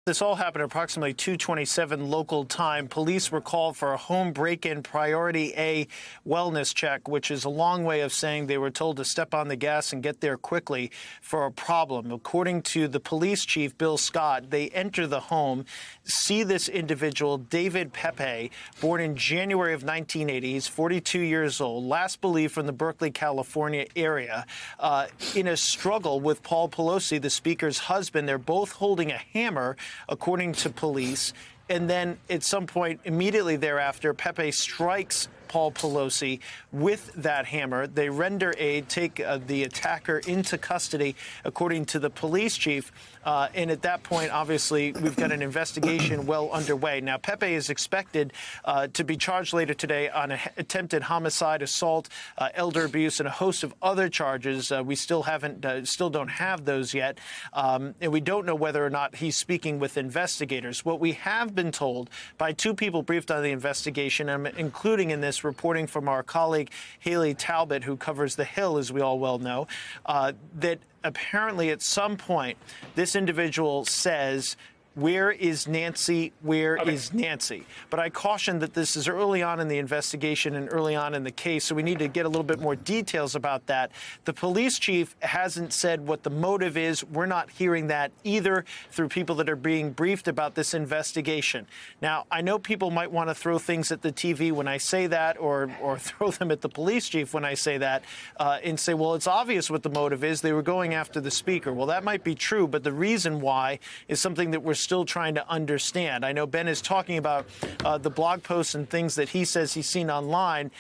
This all happened at approximately 2:27 local time. Police were called for a home break-in priority A wellness check, which is a long way of saying they were told to step on the gas and get there quickly for a problem. According to the police chief, Bill Scott, they enter the home, see this individual, David Pepe, born in January of 1980. He's 42 years old, last believed from the Berkeley, California area, in a struggle with Paul Pelosi, the speaker's husband. They're both holding a hammer, according to police. And then at some point immediately thereafter, Pepe strikes Paul Pelosi with that hammer. They render aid, take the attacker into custody, according to the police chief. And at that point, obviously, we've got an investigation well underway. Now, Pepe is expected to be charged later today on attempted homicide, assault, elder abuse, and a host of other charges. We still don't have those yet. And we don't know whether or not he's speaking with investigators. What we have been told by two people briefed on the investigation, including in this reporting from our colleague Haley Talbot, who covers the Hill, as we all well know, that apparently at some point this individual says, "Where is Nancy? Where is Nancy?" But I caution that this is early on in the investigation and early on in the case, so we need to get a little bit more details about that. The police chief hasn't said what the motive is. We're not hearing that either through people that are being briefed about this investigation. Now, I know people might want to throw things at the TV when I say that, or throw them at the police chief when I say that, and say, well, it's obvious what the motive is. They were going after the speaker. Well, that might be true, but the reason why is something that we're still trying to understand. I know Ben is talking about the blog posts and things that he says he's seen online.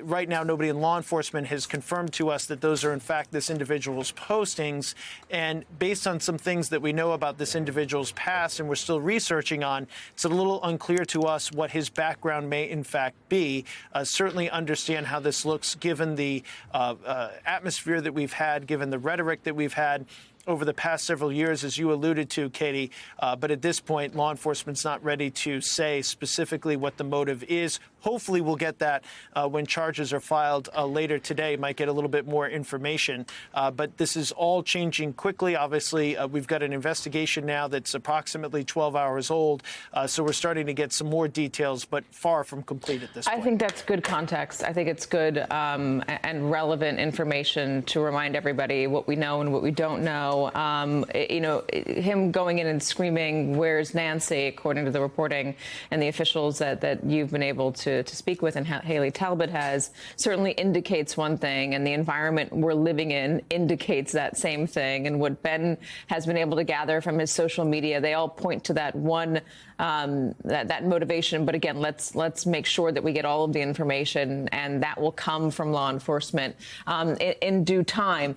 Right now, nobody in law enforcement has confirmed to us that those are, in fact, this individual's postings. And based on some things that we know about this individual's past and we're still researching on, it's a little unclear to us what his background may, in fact, be. Certainly understand how this looks given the atmosphere that we've had, given the rhetoric that we've had over the past several years, as you alluded to, Katie. But at this point, law enforcement's not ready to say specifically what the motive is. Hopefully we'll get that when charges are filed later today, might get a little bit more information. But this is all changing quickly. Obviously, we've got an investigation now that's approximately 12 hours old. So we're starting to get some more details, but far from complete at this point. I think that's good context. I think it's good and relevant information to remind everybody what we know and what we don't know. Him going in and screaming, "Where's Nancy?" according to the reporting and the officials that you've been able to speak with and Haley Talbot has, certainly indicates one thing, and the environment we're living in indicates that same thing. And what Ben has been able to gather from his social media, they all point to that one, that motivation. But again, let's make sure that we get all of the information, and that will come from law enforcement in due time.